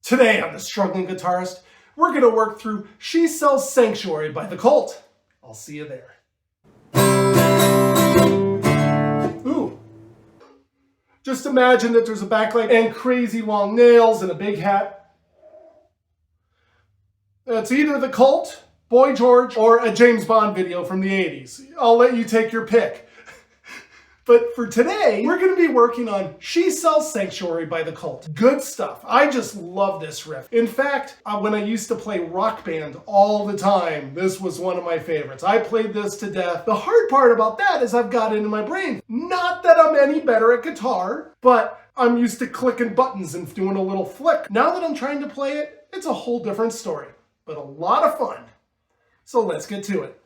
Today on The Struggling Guitarist, we're going to work through She Sells Sanctuary by The Cult. I'll see you there. Ooh. Just imagine that there's a backlight and crazy long nails and a big hat. It's either The Cult, Boy George, or a James Bond video from the 80s. I'll let you take your pick. But for today, we're going to be working on She Sells Sanctuary by The Cult. Good stuff. I just love this riff. In fact, when I used to play Rock Band all the time, this was one of my favorites. I played this to death. The hard part about that is I've got it in my brain. Not that I'm any better at guitar, but I'm used to clicking buttons and doing a little flick. Now that I'm trying to play it, it's a whole different story, but a lot of fun. So let's get to it.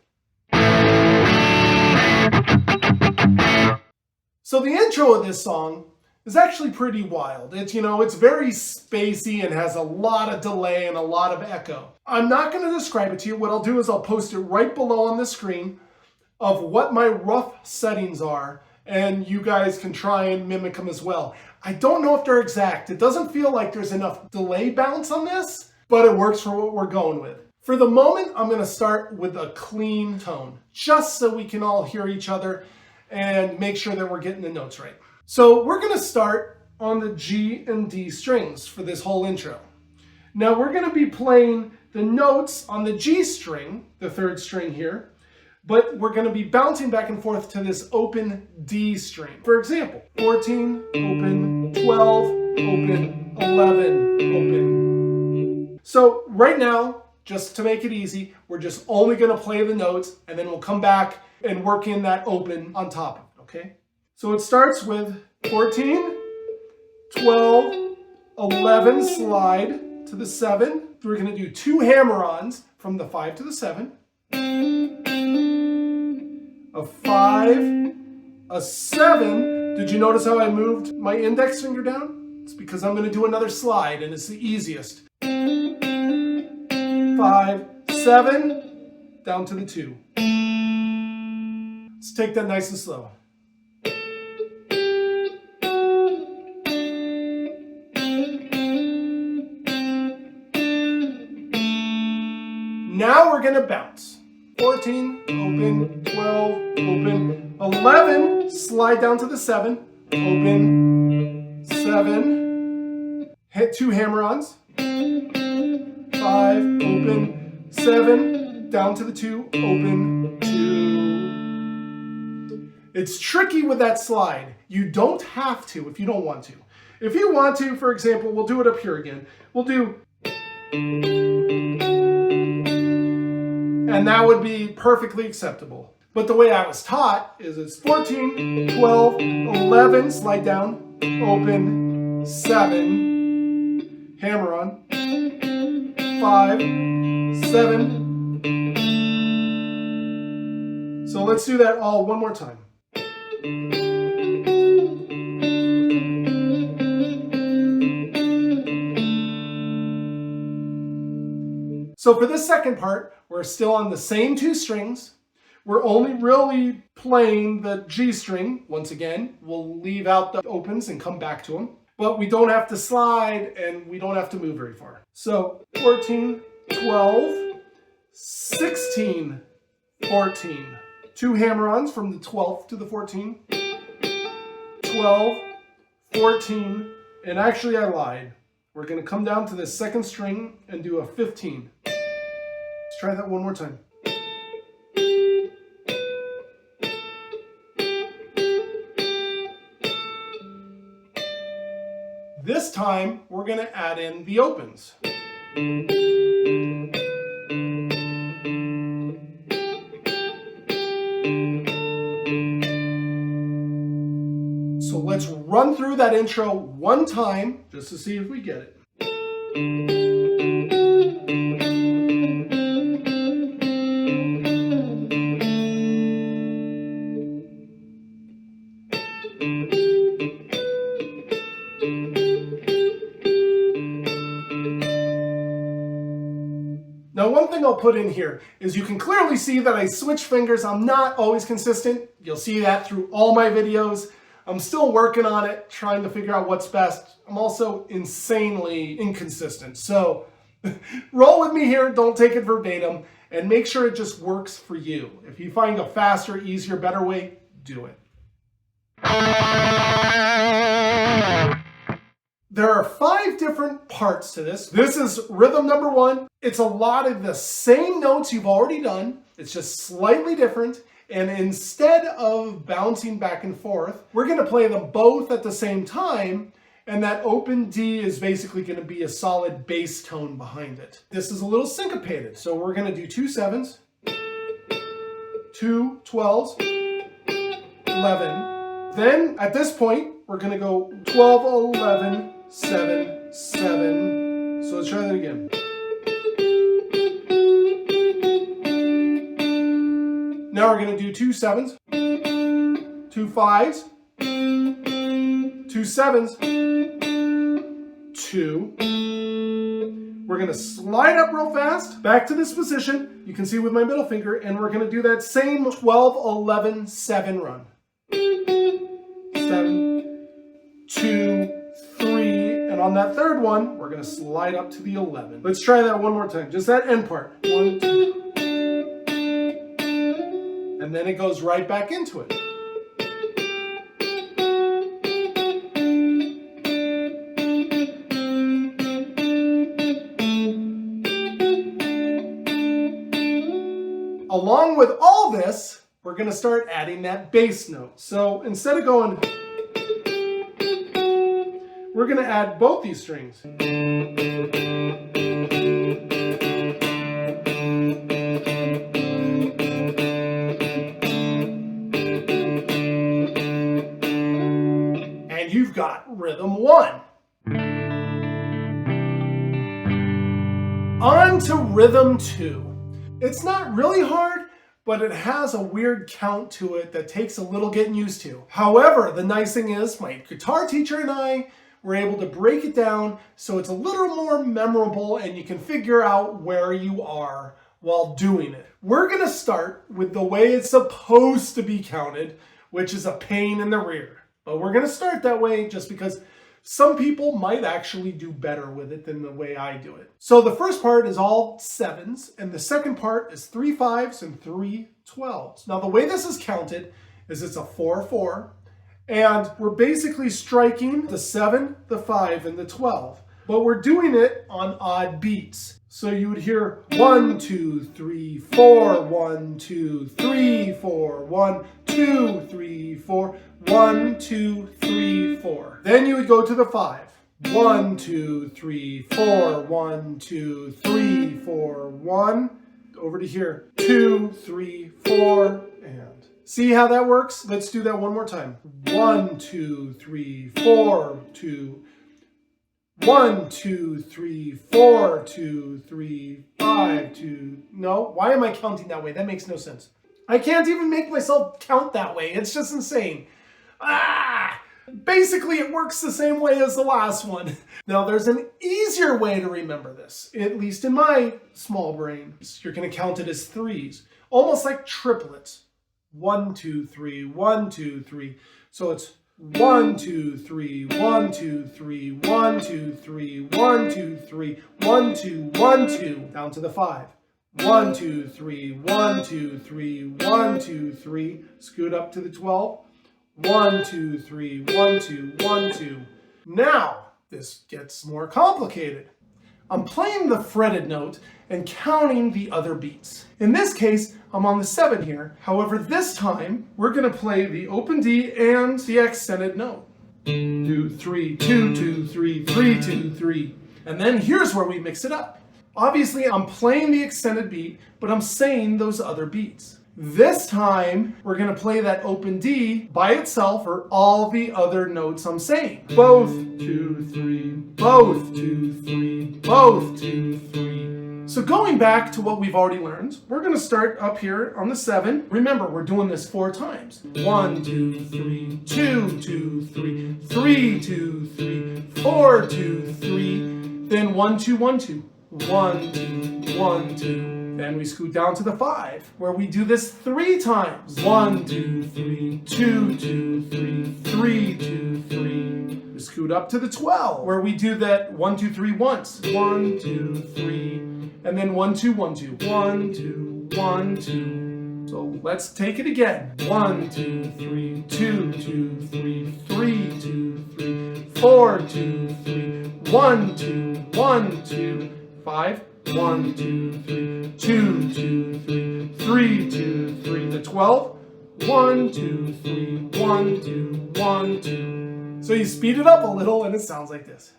So the intro of this song is actually pretty wild. It's very spacey and has a lot of delay and a lot of echo. I'm not going to describe it to you. What I'll do is I'll post it right below on the screen of what my rough settings are, and you guys can try and mimic them as well. I don't know if they're exact. It doesn't feel like there's enough delay bounce on this, but it works for what we're going with. For the moment, I'm going to start with a clean tone, just so we can all hear each other and make sure that we're getting the notes right. So we're going to start on the G and D strings for this whole intro. Now we're going to be playing the notes on the G string, the third string here, but we're going to be bouncing back and forth to this open D string. For example, 14, open, 12, open, 11, open. So right now, just to make it easy, we're just only going to play the notes, and then we'll come back and work in that open on top of it, okay? So it starts with 14, 12, 11, slide to the 7. We're going to do 2 hammer-ons from the 5 to the 7. A 5, a 7. Did you notice how I moved my index finger down? It's because I'm going to do another slide, and it's the easiest. 5, 7, down to the 2. Let's take that nice and slow. Now we're going to bounce. 14, open, 12, open, 11, slide down to the 7, open, 7, hit 2 hammer-ons, 5, open, 7, down to the 2, open, 2. It's tricky with that slide. You don't have to if you don't want to. If you want to, for example, we'll do it up here again. We'll do, and that would be perfectly acceptable. But the way I was taught is it's 14, 12, 11, slide down, open, 7, hammer on, 5, 7. So let's do that all one more time. So for this second part, we're still on the same 2 strings. We're only really playing the G string. Once again, we'll leave out the opens and come back to them. But we don't have to slide and we don't have to move very far. So 14, 12, 16, 14. 2 hammer-ons from the 12th to the 14. 12, 14, and actually I lied. We're going to come down to the second string and do a 15. Let's try that one more time. This time, we're going to add in the opens. So let's run through that intro one time just to see if we get it. Now, one thing I'll put in here is you can clearly see that I switch fingers. I'm not always consistent. You'll see that through all my videos. I'm still working on it, trying to figure out what's best. I'm also insanely inconsistent. So roll with me here, don't take it verbatim, and make sure it just works for you. If you find a faster, easier, better way, do it. There are 5 different parts to this. This is rhythm number 1. It's a lot of the same notes you've already done. It's just slightly different. And instead of bouncing back and forth, we're going to play them both at the same time. And that open D is basically going to be a solid bass tone behind it. This is a little syncopated. So we're going to do 2 7s, 2 12s, 11. Then at this point, we're going to go 12, 11, 7, 7. So let's try that again. Now we're going to do 2 7s, 2 5s, 2 7s, 2. We're going to slide up real fast, back to this position. You can see with my middle finger, and we're going to do that same 12, 11, 7 run. 7, 2, 3, and on that third one, we're going to slide up to the 11. Let's try that one more time, just that end part. 1, 2. And then it goes right back into it. Along with all this, we're going to start adding that bass note. So instead of going, we're going to add both these strings. And you've got rhythm 1. On to rhythm 2. It's not really hard, but it has a weird count to it that takes a little getting used to. However, the nice thing is my guitar teacher and I were able to break it down so it's a little more memorable and you can figure out where you are while doing it. We're going to start with the way it's supposed to be counted, which is a pain in the rear. But we're going to start that way just because some people might actually do better with it than the way I do it. So the first part is all 7s, and the second part is 3 5s and 3 12s. Now the way this is counted is it's a 4-4, and we're basically striking the 7, the 5, and the 12. But we're doing it on odd beats. So you would hear 1, 2, 3, 4, 1, 2, 3, 4, 1, 2, 3, 4, 1, 2, 3, 4. Then you would go to the 5. 1, 2, 3, 4, 1, 2, 3, 4, 1. Over to here. 2, 3, 4, and. See how that works? Let's do that one more time. 1, 2, 3, 4, 2. 1, 2, 3, 4, 2, 3, 5, 2. No, why am I counting that way? That makes no sense. I can't even make myself count that way. It's just insane. Basically, it works the same way as the last one. Now, there's an easier way to remember this, at least in my small brain. You're going to count it as 3s, almost like triplets. 1, 2, 3, 1, 2, 3. So it's 1, 2, 3, 1, 2, 3, 1, 2, 3, 1, 2, 3, 1, 2, 1, 2, down to the 5. 1, 2, 3, 1, 2, 3, 1, 2, 3. Scoot up to the 12. 1, 2, 3, 1, 2, 1, 2. Now, this gets more complicated. I'm playing the fretted note and counting the other beats. In this case, I'm on the 7 here. However, this time, we're going to play the open D and the accented note. 2, 3, 2, 2, 3, 3, 2, 3. And then here's where we mix it up. Obviously, I'm playing the accented beat, but I'm saying those other beats. This time, we're going to play that open D by itself for all the other notes I'm saying. Both 2, 3, both 2, 3, both 2, 3. So going back to what we've already learned, we're going to start up here on the 7. Remember, we're doing this 4 times. 1, 2, 3, 2, 2, 3, 3, 2, 3, 4, 2, 3. Then 1, 2, 1, 2. 1, 2, 1, 2. Then we scoot down to the 5, where we do this 3 times. 1, 2, 3, 2, 2, 3, 3, 2, 3. We scoot up to the 12, where we do that 1, 2, 3 once. 1, 2, 3, and then 1, 2, 1, 2. 1, 2, 1, 2. So let's take it again. 1, 2, 3, 2, 2, 3, 3, 2, 3, 4, 2, 3, 1, 2, 1, 2, 5, 1, 2, 3, 2, 2, 3, 3, 2, 3, the 12, 1, 2, 3, 1, 2, 1, 2. So you speed it up a little and it sounds like this.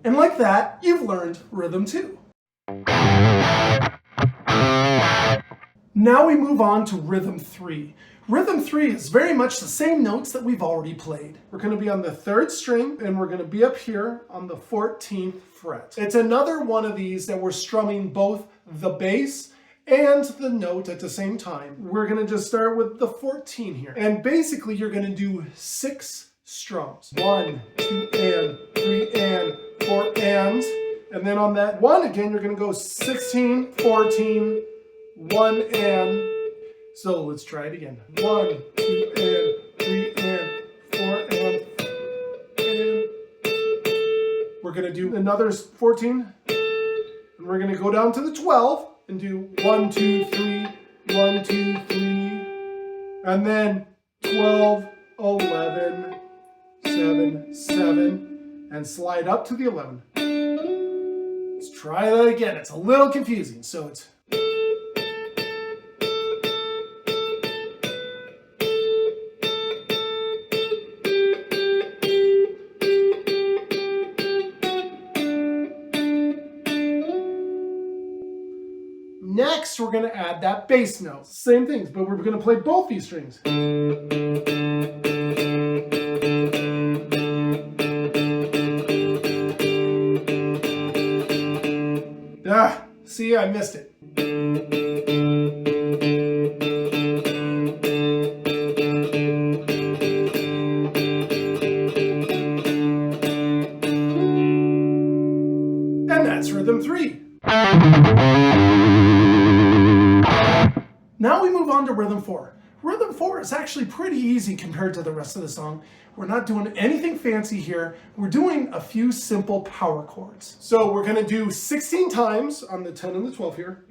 And like that, you've learned rhythm 2. Now we move on to rhythm 3. Rhythm 3 is very much the same notes that we've already played. We're going to be on the 3rd string and we're going to be up here on the 14th fret. It's another one of these that we're strumming both the bass and the note at the same time. We're going to just start with the 14 here. And basically you're going to do 6 strums. 1, 2, and 3, and 4, and then on that 1 again, you're going to go 16, 14, 1, and. So let's try it again. 1, 2, and 3, and 4, and. We're going to do another 14, and we're going to go down to the 12 and do 1, 2, 3, 1, 2, 3, and then 12, 11, 7, 7, and slide up to the 11. Let's try that again. It's a little confusing. So it's next, we're going to add that bass note. Same things, but we're going to play both these strings. See, I missed it. And that's rhythm 3. Now we move on to rhythm 4. Rhythm 4 is actually pretty easy compared to the rest of the song. We're not doing anything fancy here. We're doing a few simple power chords. So we're going to do 16 times on the 10 and the 12 here.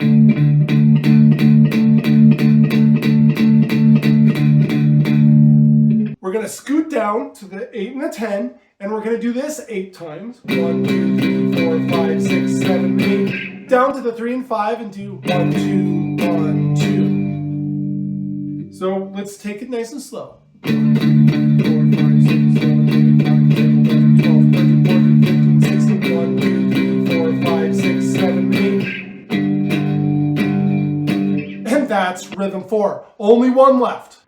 We're going to scoot down to the 8 and the 10, and we're going to do this 8 times. 1, 2, 3, 4, 5, 6, 7, 8. Down to the 3 and 5 and do 1, 2, 1, 2. So let's take it nice and slow. 1, 2, 3, 4, 5, 6, 7, 8, 9, 10, 11, 12, 13, 14, 15, 16. 1, 2, 3, 4, 5, 6, 7, 8. And that's rhythm 4. Only one left.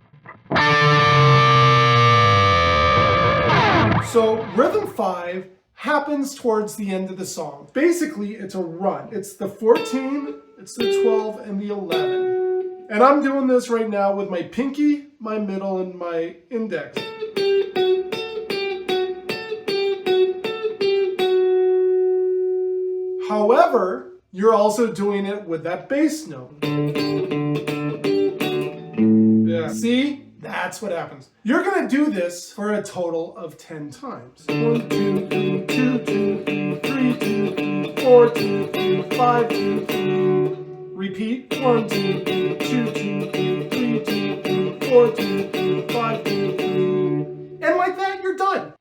So rhythm 5 happens towards the end of the song. Basically, it's a run. It's the 14, it's the 12, and the 11. And I'm doing this right now with my pinky, my middle, and my index. However, you're also doing it with that bass note. Yeah. See? That's what happens. You're going to do this for a total of 10 times. 1, 2, 3, 2, 2, 3, 3, 2, 3, 4, 2, 3, 5, 2, 3. Repeat. 1, 2, 3, 2, 2, 3, 3, 2, 3, 4, 2, 3, 5, 2, 3. And like that, you're done.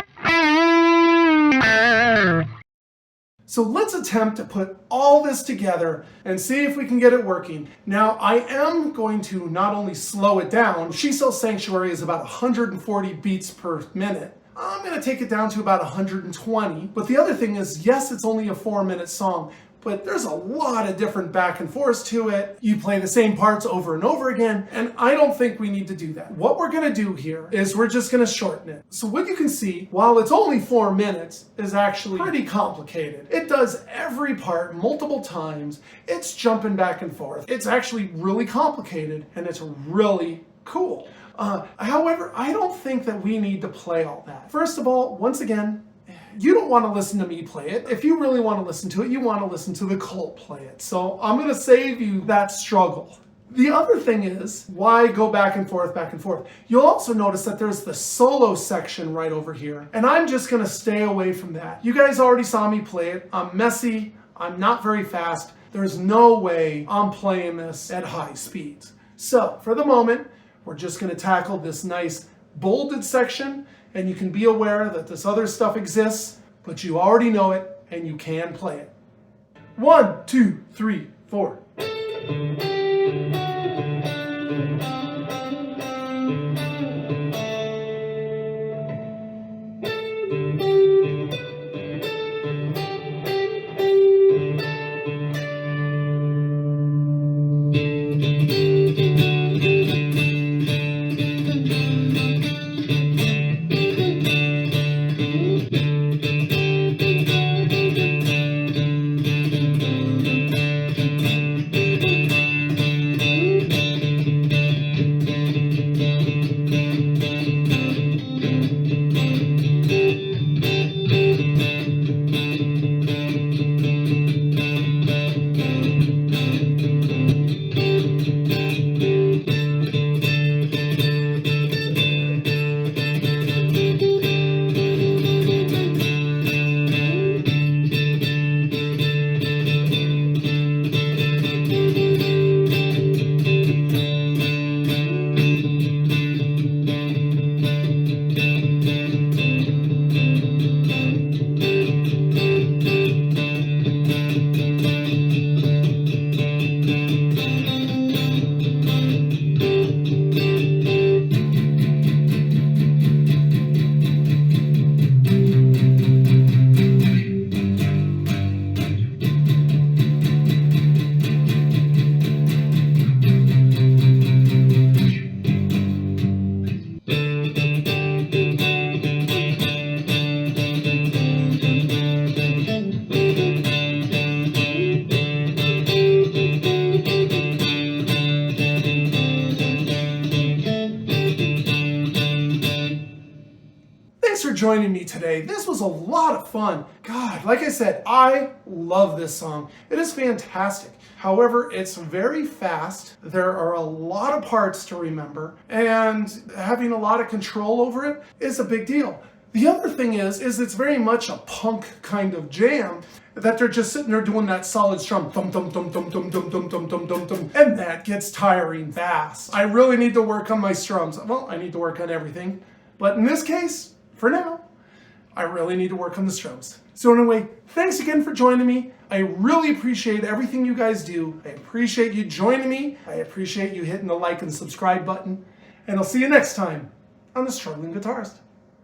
So let's attempt to put all this together and see if we can get it working. Now, I am going to not only slow it down. She Sells Sanctuary is about 140 beats per minute. I'm going to take it down to about 120. But the other thing is, yes, it's only a 4-minute song, but there's a lot of different back and forths to it. You play the same parts over and over again, and I don't think we need to do that. What we're gonna do here is we're just gonna shorten it. So what you can see, while it's only 4 minutes, is actually pretty complicated. It does every part multiple times. It's jumping back and forth. It's actually really complicated, and it's really cool. However, I don't think that we need to play all that. First of all, once again, you don't want to listen to me play it. If you really want to listen to it, you want to listen to the cult play it. So I'm going to save you that struggle. The other thing is, why go back and forth, back and forth? You'll also notice that there's the solo section right over here, and I'm just going to stay away from that. You guys already saw me play it. I'm messy. I'm not very fast. There's no way I'm playing this at high speeds. So for the moment, we're just going to tackle this nice bolded section, and you can be aware that this other stuff exists, but you already know it and you can play it. 1, 2, 3, 4. Thanks for joining me today. This was a lot of fun. God, like I said, I love this song. It is fantastic. However, it's very fast. There are a lot of parts to remember, and having a lot of control over it is a big deal. The other thing is it's very much a punk kind of jam, that they're just sitting there doing that solid strum, thum thum thum thum thum thum thum thum thum thum thum, and that gets tiring fast. I really need to work on my strums. Well, I need to work on everything, but in this case, for now, I really need to work on the strums. So anyway, thanks again for joining me. I really appreciate everything you guys do. I appreciate you joining me. I appreciate you hitting the like and subscribe button. And I'll see you next time on The Struggling Guitarist.